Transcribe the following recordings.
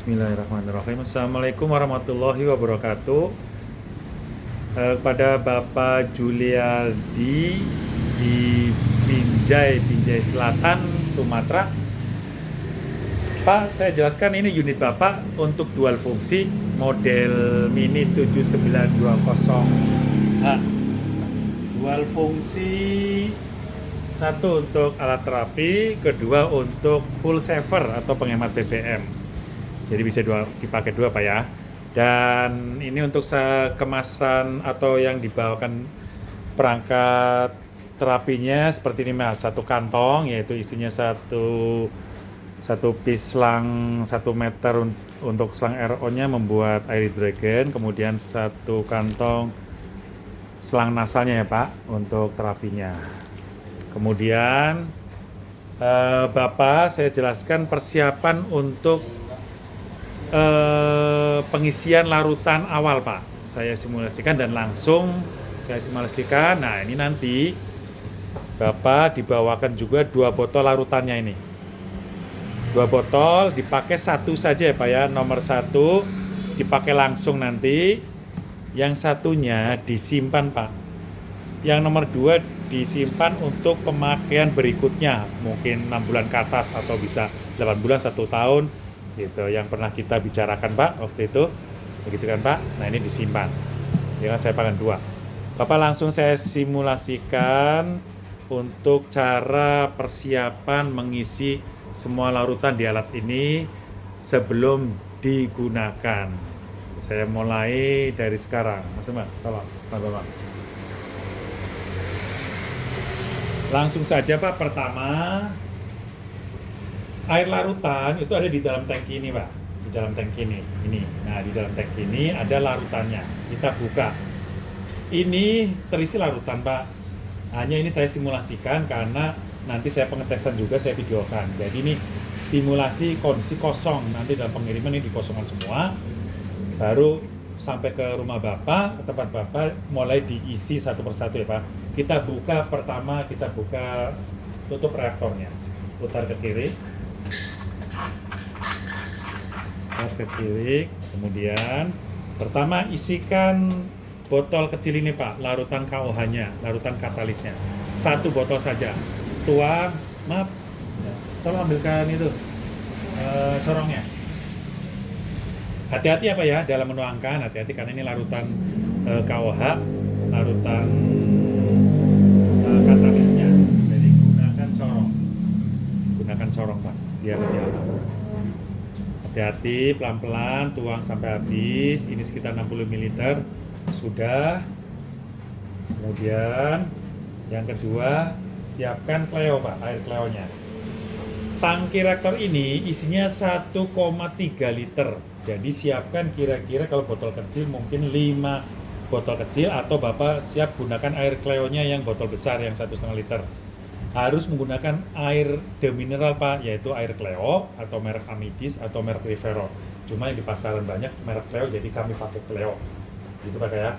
Bismillahirrahmanirrahim. Assalamualaikum warahmatullahi wabarakatuh. Kepada Bapak Juliardi di Binjai Selatan, Sumatera. Pak, saya jelaskan ini unit Bapak untuk dual fungsi model Mini 7920H. Dual fungsi, satu untuk alat terapi, kedua untuk full saver atau penghemat BBM. Jadi bisa dipakai dua Pak ya. Dan ini untuk kemasan atau yang dibawakan perangkat terapinya seperti ini Mas. Satu kantong, yaitu isinya satu piece selang 1 meter untuk selang RO-nya membuat air hidrogen. Kemudian satu kantong selang nasalnya ya Pak untuk terapinya. Kemudian Bapak, saya jelaskan persiapan untuk pengisian larutan awal Pak. Saya simulasikan dan langsung saya simulasikan. Nah ini nanti Bapak dibawakan juga 2 botol larutannya ini. 2 botol dipakai satu saja ya Pak ya. Nomor 1 dipakai langsung nanti. Yang satunya disimpan Pak. Yang nomor 2 disimpan untuk pemakaian berikutnya. Mungkin 6 bulan ke atas atau bisa 8 bulan, 1 tahun. Gitu, yang pernah kita bicarakan Pak waktu itu, begitu kan Pak. Nah ini disimpan, ya kan saya pakai 2. Bapak langsung saya simulasikan untuk cara persiapan mengisi semua larutan di alat ini sebelum digunakan. Saya mulai dari sekarang, Mas Umar, tolong Bapak. Langsung saja Pak, pertama air larutan itu ada di dalam tangki ini Pak, di dalam tangki ini. Nah di dalam tangki ini ada larutannya. Kita buka. Ini terisi larutan Pak. Hanya ini saya simulasikan karena nanti saya pengetesan juga, saya videokan. Jadi ini simulasi kondisi kosong. Nanti dalam pengiriman ini dikosongkan semua. Baru sampai ke rumah Bapak, ke tempat Bapak, mulai diisi satu persatu ya Pak. Kita buka pertama, kita buka tutup reaktornya. Putar ke kiri. Ke kiri, kemudian pertama isikan botol kecil ini Pak, larutan KOH-nya, larutan katalisnya. 1 botol saja. Tuang, maaf, tolong ambilkan itu corongnya. Hati-hati apa ya dalam menuangkan, hati-hati karena ini larutan KOH, larutan katalisnya. Jadi gunakan corong Pak, biar lebih aman. Hati-hati, pelan-pelan, tuang sampai habis. Ini sekitar 60 ml. Sudah. Kemudian yang kedua, siapkan kleo Pak, air kleonya. Tangki reaktor ini isinya 1,3 liter. Jadi siapkan kira-kira kalau botol kecil mungkin 5 botol kecil, atau Bapak siap gunakan air kleonya yang botol besar yang 1,5 liter. Harus menggunakan air demineral Pak, yaitu air Cleo atau merek Amidis atau merek Rivero. Cuma yang di pasaran banyak merek Cleo, jadi kami pakai Cleo. Gitu Pak ya.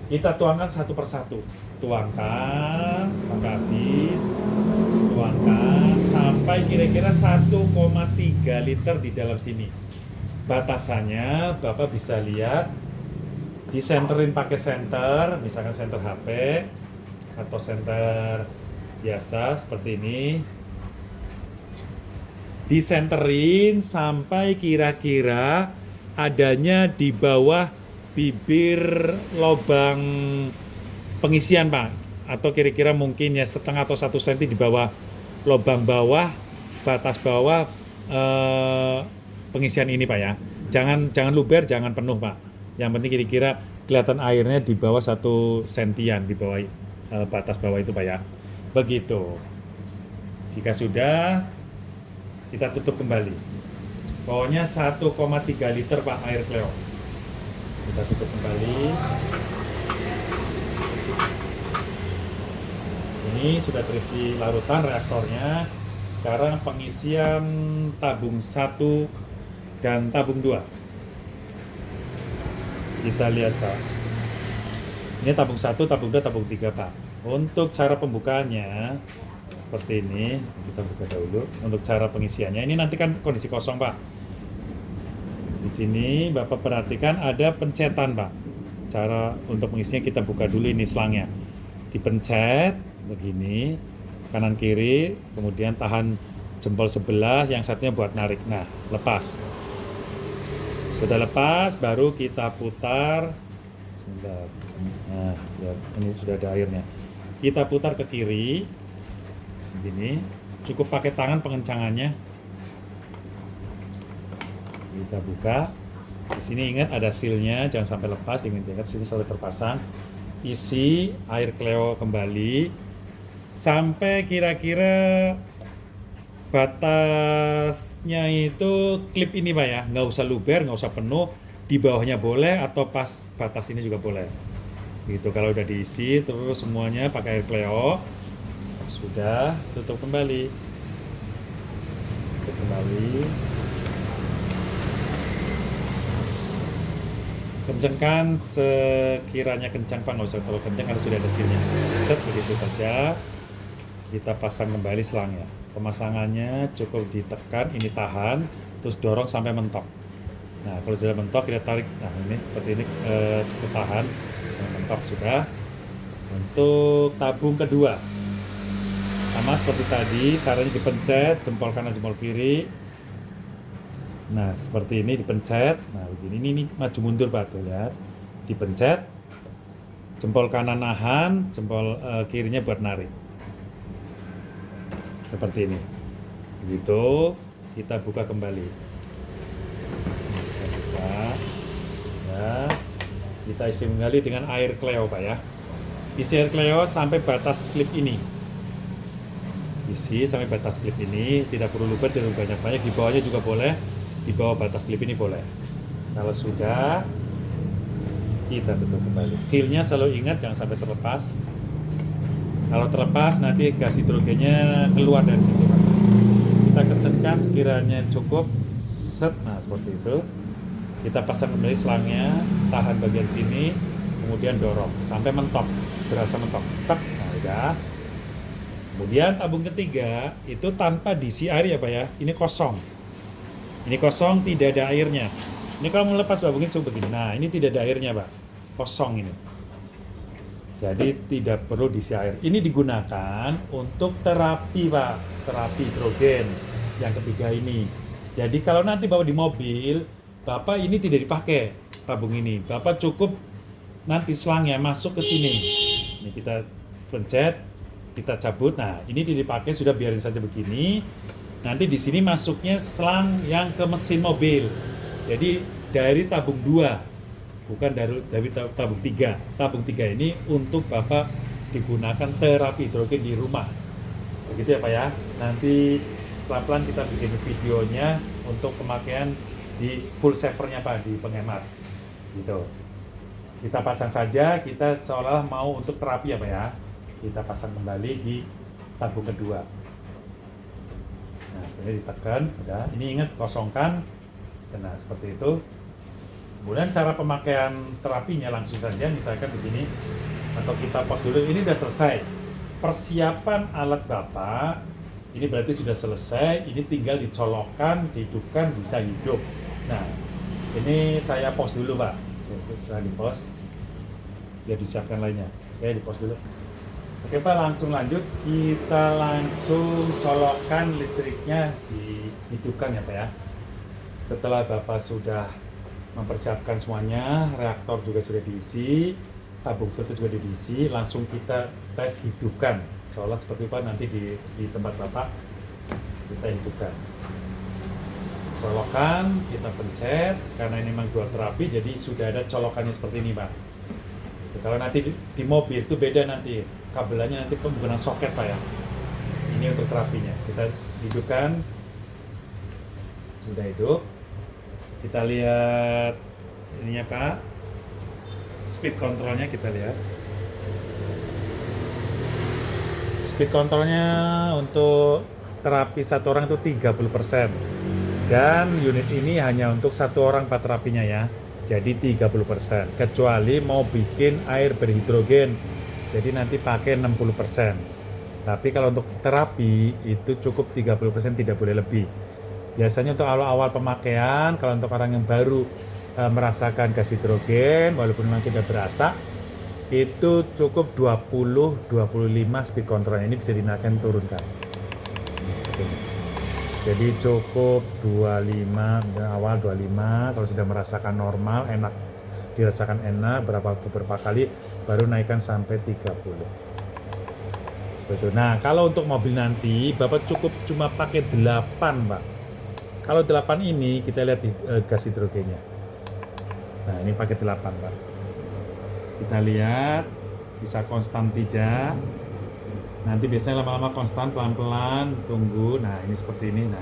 Kita tuangkan satu persatu. Tuangkan sampai habis. Tuangkan sampai kira-kira 1,3 liter di dalam sini. Batasannya Bapak bisa lihat. Disenterin pakai senter, misalkan senter HP atau senter biasa seperti ini, disenterin sampai kira-kira adanya di bawah bibir lubang pengisian Pak, atau kira-kira mungkin ya setengah atau 1 cm di bawah lubang bawah, batas bawah pengisian ini Pak ya. Jangan luber, jangan penuh Pak. Yang penting kira-kira kelihatan airnya di bawah 1 sentian di bawah batas bawah itu Pak ya. Begitu. Jika sudah, kita tutup kembali. Pokoknya 1,3 liter Pak air Cleo. Kita tutup kembali. Ini sudah terisi larutan reaktornya. Sekarang pengisian tabung 1 dan tabung 2. Kita lihat Pak. Ini tabung 1, tabung 2, tabung 3 Pak. Untuk cara pembukaannya seperti ini, kita buka dahulu. Untuk cara pengisiannya, ini nanti kan kondisi kosong Pak. Di sini Bapak perhatikan ada pencetan, Pak. Cara untuk mengisinya kita buka dulu ini selangnya. Dipencet begini, kanan kiri, kemudian tahan jempol sebelah, yang satunya buat narik. Nah, lepas. Sudah lepas, baru kita putar. Sebentar. Nah, ya, ini sudah ada airnya. Kita putar ke kiri. Begini. Cukup pakai tangan pengencangannya. Kita buka. Di sini ingat ada sealnya, jangan sampai lepas. Diingat sini selalu terpasang. Isi air Cleo kembali sampai kira-kira batasnya itu klip ini, Pak ya, nggak usah luber, nggak usah penuh, di bawahnya boleh atau pas batas ini juga boleh. Gitu, kalau udah diisi terus semuanya pakai air Cleo, sudah tutup kembali. Tutup kembali. Kencangkan sekiranya kencang, Pak, nggak usah terlalu kencang karena sudah ada sealnya. Set, begitu saja. Kita pasang kembali selangnya. Pemasangannya cukup ditekan, ini tahan, terus dorong sampai mentok. Nah, kalau sudah mentok kita tarik. Nah, ini seperti ini, ketahan sampai mentok sudah. Untuk tabung kedua, sama seperti tadi, caranya dipencet, jempol kanan, jempol kiri. Nah, seperti ini dipencet. Nah, begini ini maju mundur, Pak, tuh lihat. Dipencet, jempol kanan nahan, jempol kirinya buat narik. Seperti ini. Begitu, kita buka kembali. Kita buka. Ya. Kita isi kembali dengan air Cleo, Pak ya. Isi air Cleo sampai batas klip ini. Isi sampai batas klip ini, tidak perlu luber, tidak perlu banyak-banyak. Di bawahnya juga boleh. Di bawah batas klip ini boleh. Kalau sudah, kita tutup kembali. Sealnya selalu ingat jangan sampai terlepas. Kalau terlepas nanti gas hidrogennya keluar dari situ, Pak. Kita kencangkan sekiranya cukup. Set, nah seperti itu. Kita pasang kembali selangnya, tahan bagian sini, kemudian dorong sampai mentok, berasa mentok. Tak, nah udah. Kemudian tabung ketiga itu tanpa diisi air ya, Pak ya. Ini kosong. Ini kosong, tidak ada airnya. Ini kalau mau lepas tabungnya coba begini. Nah, ini tidak ada airnya, Pak. Kosong ini. Jadi tidak perlu diisi air. Ini digunakan untuk terapi, Pak. Terapi hidrogen yang ketiga ini. Jadi kalau nanti bawa di mobil, Bapak ini tidak dipakai tabung ini. Bapak cukup nanti selangnya masuk ke sini. Ini kita pencet, kita cabut. Nah, ini tidak dipakai, sudah biarin saja begini. Nanti di sini masuknya selang yang ke mesin mobil. Jadi dari tabung 2. Bukan dari tabung 3. Tabung 3 ini untuk Bapak digunakan terapi hidrogen di rumah. Begitu ya, Pak ya. Nanti pelan-pelan kita bikin videonya untuk pemakaian di full savernya, Pak, di penghemat. Gitu. Kita pasang saja, kita seolah mau untuk terapi ya, Pak ya. Kita pasang kembali di tabung kedua. Nah, sebenarnya ditekan, udah. Ini ingat kosongkan. Nah, seperti itu. Kemudian cara pemakaian terapinya langsung saja, misalkan begini, atau kita pause dulu, ini sudah selesai. Persiapan alat Bapak, ini berarti sudah selesai, ini tinggal dicolokkan, dihidupkan, bisa hidup. Nah, ini saya pause dulu, Pak. Saya di pause, biar disiapkan lainnya. Oke, di pause dulu. Oke, Pak, langsung lanjut. Kita langsung colokkan listriknya, dihidupkan ya, Pak ya. Setelah Bapak sudah mempersiapkan semuanya, reaktor juga sudah diisi, tabung filter juga diisi, langsung kita tes hidupkan. Seolah seperti apa nanti di tempat Bapak kita hidupkan. Colokan, kita pencet, karena ini memang dua terapi, jadi sudah ada colokannya seperti ini, Pak. Kalau nanti di mobil itu beda nanti, kabelannya nanti menggunakan soket, Pak ya. Ini untuk terapinya, kita hidupkan, sudah hidup. Kita lihat ininya, Pak, speed controlnya kita lihat. Speed controlnya untuk terapi satu orang itu 30%. Dan unit ini hanya untuk satu orang Pak terapinya ya. Jadi 30%. Kecuali mau bikin air berhidrogen. Jadi nanti pakai 60%. Tapi kalau untuk terapi itu cukup 30%, tidak boleh lebih. Biasanya untuk awal-awal pemakaian, kalau untuk orang yang baru merasakan gas hidrogen, walaupun memang sudah berasa, itu cukup 20-25 speed control. Ini bisa dinaikkan turunkan. Ini seperti ini. Jadi cukup 25, misalnya awal 25, kalau sudah merasakan normal, enak, dirasakan enak, beberapa kali, baru naikkan sampai 30. Seperti itu. Nah, kalau untuk mobil nanti, Bapak cukup cuma pakai 8, Pak. Kalau 8 ini, kita lihat gas hidrogennya. Nah, ini pakai 8, Pak. Kita lihat, bisa konstan tidak. Nanti biasanya lama-lama konstan, pelan-pelan, tunggu. Nah, ini seperti ini. Nah,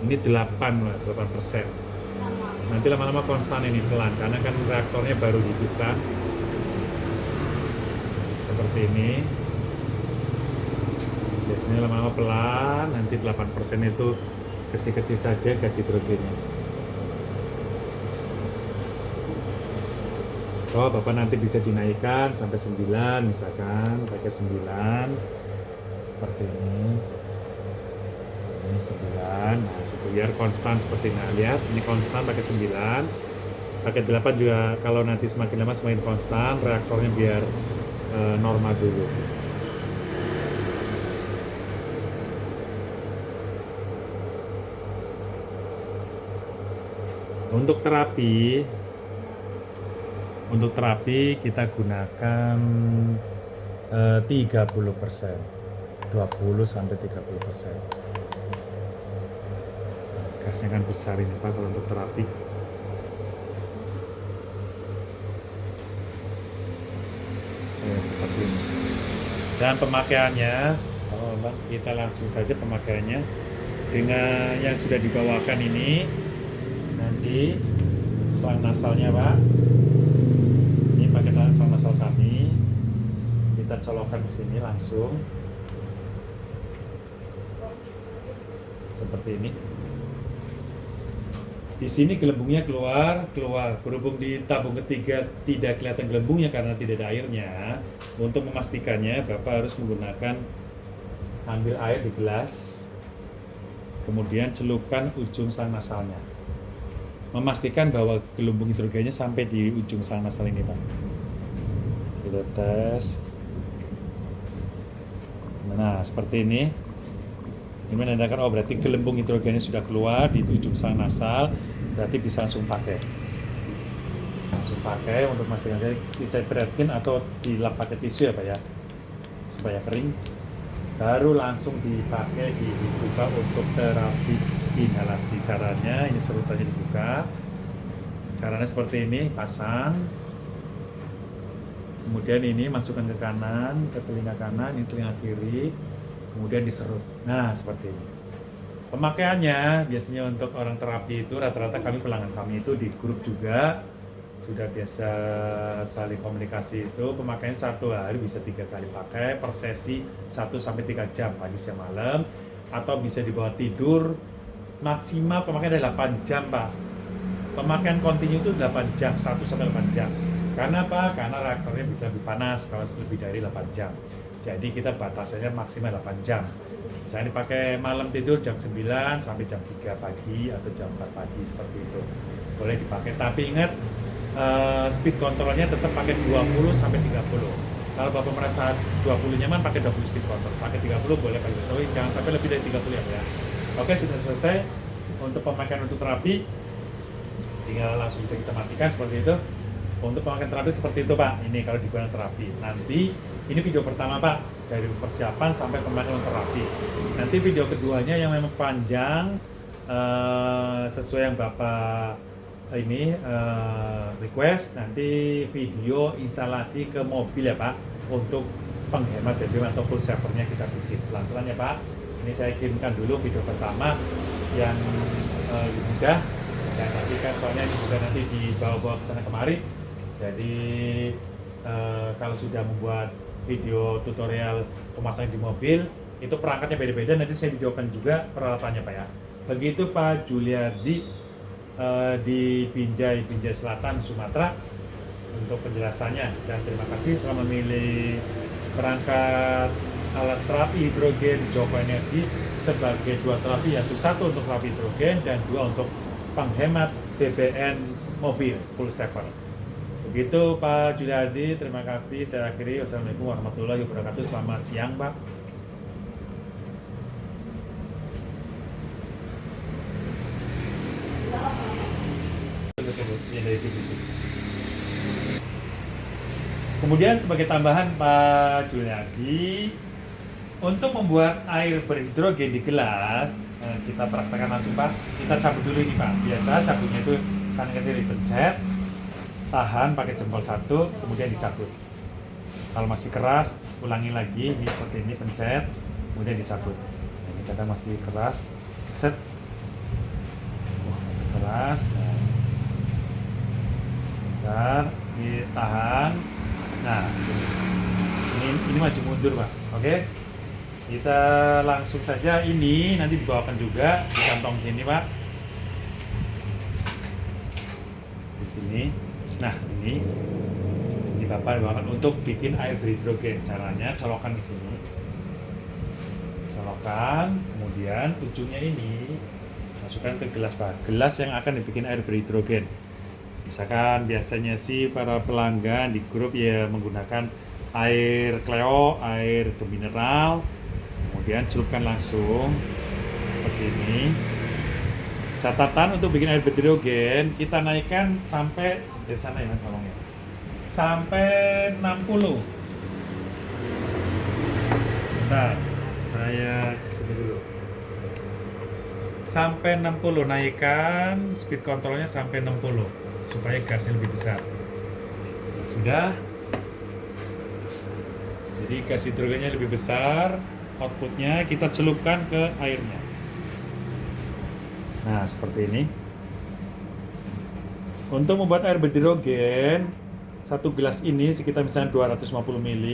ini 8%. Nanti lama-lama konstan ini pelan, karena kan reaktornya baru dibuka. Seperti ini. Biasanya lama-lama pelan, nanti 8% itu kecil-kecil saja gas hidrogennya. Oh, Bapak nanti bisa dinaikkan sampai 9 misalkan, pakai 9 seperti ini. Ini 9. Nah, biar konstan seperti ini. Nah, lihat, ini konstan pakai 9. Pakai 8 juga, kalau nanti semakin lama semakin konstan, reaktornya biar normal dulu. Untuk terapi kita gunakan 30%, 20-30%. Gasnya kan besar ini Pak kalau untuk terapi. Seperti ini. Dan pemakaiannya, kita langsung saja pemakaiannya dengan yang sudah dibawakan ini. Nanti selang nasalnya Pak, ini pakai selang nasal kami, kita colokkan ke sini langsung seperti ini. Di sini gelembungnya keluar. Berhubung di tabung ketiga tidak kelihatan gelembungnya karena tidak ada airnya. Untuk memastikannya, Bapak harus menggunakan ambil air di gelas, kemudian celupkan ujung selang nasalnya. Memastikan bahwa gelembung hidrogennya sampai di ujung selang nasal ini, Pak. Kita tes. Nah, seperti ini. Ini menandakan, oh berarti gelembung hidrogennya sudah keluar di ujung selang nasal, berarti bisa langsung pakai. Langsung pakai untuk memastikan saya dicetretkin atau dilap pakai tisu ya Pak ya, supaya kering. Baru langsung dipakai, dibuka untuk terapi inhalasi. Caranya, ini serutannya dibuka. Caranya seperti ini, pasang. Kemudian ini masukkan ke kanan, ke telinga kanan, ini telinga kiri. Kemudian diserut. Nah, seperti ini. Pemakaiannya biasanya untuk orang terapi itu rata-rata pelanggan kami itu di grup juga sudah biasa saling komunikasi itu. Pemakaiannya 1 hari bisa 3 kali pakai per sesi 1-3 jam pagi siang malam, atau bisa dibawa tidur. Maksimal pemakaian ada 8 jam Pak. Pemakaian kontinu itu 8 jam, 1-8 jam. Karena apa? Karena reaktornya bisa lebih panas kalau lebih dari 8 jam. Jadi kita batasannya maksimal 8 jam. Misalnya dipakai malam tidur jam 9 sampai jam 3 pagi atau jam 4 pagi seperti itu. Boleh dipakai, tapi ingat speed controlnya tetap pakai 20 sampai 30. Kalau Bapak merasa 20 nyaman pakai 20 speed control. Pakai 30 boleh pakai 20, jangan sampai lebih dari 30 ya. Oke, sudah selesai untuk pemakaian untuk terapi. Tinggal langsung bisa kita matikan seperti itu. Untuk pemakaian terapi seperti itu Pak. Ini kalau digunakan terapi. Nanti ini video pertama Pak, dari persiapan sampai pemakaian terapi. Nanti video keduanya yang memang panjang, sesuai yang Bapak ini request, nanti video instalasi ke mobil ya Pak, untuk penghemat BBM atau full savernya kita bikin pelan-pelan ya Pak. Ini saya kirimkan dulu video pertama yang lebih mudah, dan nanti kan soalnya juga nanti dibawa-bawa ke sana kemari. Jadi kalau sudah membuat video tutorial pemasangan di mobil, itu perangkatnya beda-beda, nanti saya videokan juga peralatannya Pak ya. Begitu Pak Juliardi di Binjai Selatan, Sumatera untuk penjelasannya, dan terima kasih telah memilih perangkat alat terapi hidrogen Joko Energi sebagai dua terapi, yaitu satu untuk terapi hidrogen dan dua untuk penghemat BBM mobil full saver. Begitu Pak Juliadi, terima kasih. Saya akhiri. Wassalamualaikum warahmatullahi wabarakatuh. Selamat siang Pak. Kemudian sebagai tambahan Pak Juliadi, untuk membuat air berhidrogen di gelas, kita praktekkan langsung Pak. Kita cabut dulu ini Pak. Biasa cabutnya itu kanan kiri dipencet, tahan pakai jempol satu, kemudian dicabut. Kalau masih keras, ulangi lagi, ini seperti ini, pencet, kemudian dicabut. Ini kadang masih keras, set, masih keras. Bentar, ditahan. Nah, ini maju mundur Pak. Oke, kita langsung saja. Ini nanti dibawakan juga di kantong sini Pak. Di sini. Nah, ini Bapak bawakan untuk bikin air berhidrogen. Caranya colokkan di sini. Colokan, kemudian ujungnya ini masukkan ke gelas Pak. Gelas yang akan dibikin air berhidrogen. Misalkan biasanya sih para pelanggan di grup ya menggunakan air Cleo, air mineral, kemudian celupkan langsung seperti ini. Catatan untuk bikin air berhidrogen, kita naikkan sampai dari sana ya, tolong ya, sampai 60. Bentar, saya dulu. Sampai 60, naikkan speed kontrolnya sampai 60 supaya gasnya lebih besar. Sudah. Jadi gas hidrogennya lebih besar, outputnya kita celupkan ke airnya. Nah, seperti ini. Untuk membuat air berhidrogen, satu gelas ini sekitar misalnya 250 ml,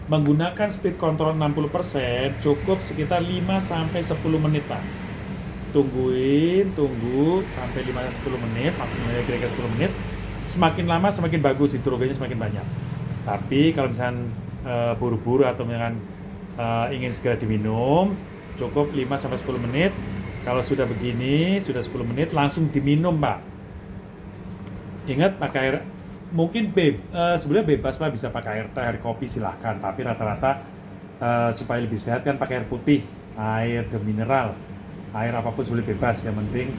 menggunakan speed control 60%, cukup sekitar 5-10 menit Pak. Tunggu sampai 5-10 menit, maksimalnya kira-kira 10 menit. Semakin lama semakin bagus, hidrogennya semakin banyak. Tapi kalau misalnya buru-buru atau misalkan ingin segera diminum, cukup 5-10 menit. Kalau sudah begini, sudah 10 menit, langsung diminum Pak. Ingat pakai air, mungkin sebenarnya bebas Pak, bisa pakai air teh, air kopi silahkan. Tapi rata-rata supaya lebih sehat kan pakai air putih, air mineral. Air apapun boleh bebas, yang penting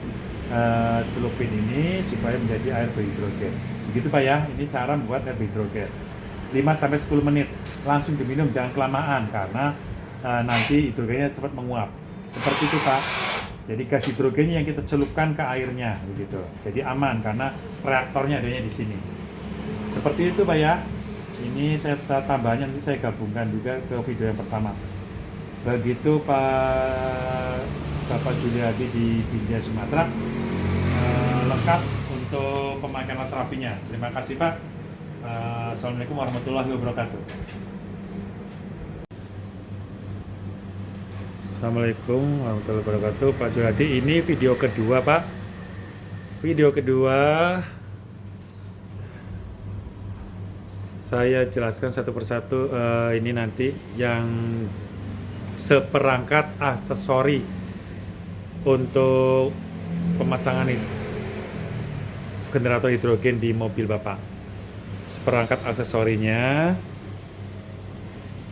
celupin ini supaya menjadi air berhidrogen. Begitu Pak ya, ini cara membuat air berhidrogen. 5-10 menit, langsung diminum, jangan kelamaan karena nanti hidrogennya cepat menguap. Seperti itu Pak. Jadi gas hidrogennya yang kita celupkan ke airnya, begitu. Jadi aman karena reaktornya adanya di sini. Seperti itu Pak ya. Ini saya tambahnya, nanti saya gabungkan juga ke video yang pertama. Begitu Bapak Juliadi di Binjai Sumatera, lengkap untuk pemakaian terapinya. Terima kasih Pak. Assalamualaikum warahmatullahi wabarakatuh. Assalamualaikum warahmatullahi wabarakatuh. Pak Juliadi, ini video kedua Pak. Video kedua saya jelaskan satu persatu. Ini nanti yang seperangkat aksesori untuk pemasangan generator hidrogen di mobil Bapak. Seperangkat aksesorinya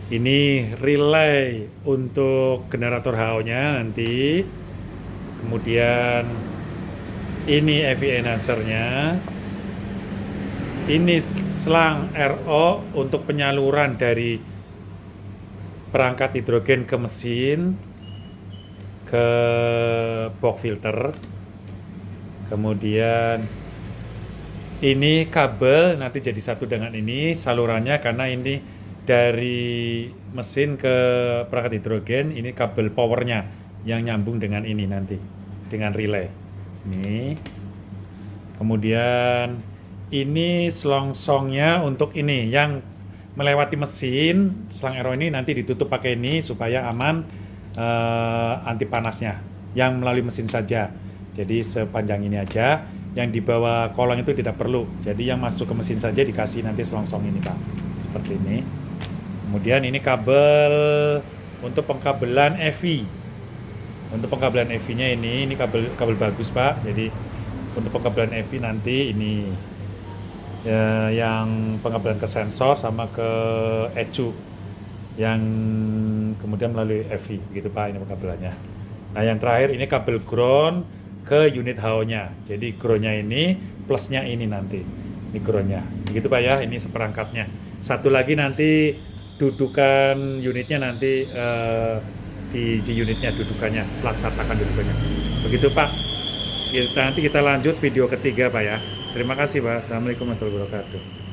ini relay untuk generator HO-nya nanti, kemudian ini EV enhancer-nya, ini selang RO untuk penyaluran dari perangkat hidrogen ke mesin, ke box filter. Kemudian ini kabel nanti jadi satu dengan ini salurannya, karena ini dari mesin ke perangkat hidrogen, ini kabel powernya yang nyambung dengan ini nanti dengan relay ini. Kemudian ini selongsongnya untuk ini yang melewati mesin, selang RO ini nanti ditutup pakai ini supaya aman, anti panasnya yang melalui mesin saja. Jadi sepanjang ini aja, yang di bawah kolong itu tidak perlu. Jadi yang masuk ke mesin saja dikasih nanti selongsong ini Pak, seperti ini. Kemudian ini kabel untuk pengkabelan EV. Untuk pengkabelan EV-nya ini kabel kabel bagus Pak. Jadi untuk pengkabelan EV nanti ini ya, yang pengkabelan ke sensor sama ke ECU yang kemudian melalui EV gitu Pak, ini pengkabelannya. Nah yang terakhir ini kabel ground ke unit HO-nya. Jadi ground-nya ini plusnya ini nanti. Ini ground-nya. Begitu Pak ya, ini seperangkatnya. Satu lagi nanti dudukan unitnya nanti di unitnya dudukannya, plat tatakan dudukannya. Begitu Pak. Nanti kita lanjut video ketiga Pak ya. Terima kasih Pak. Assalamualaikum warahmatullahi wabarakatuh.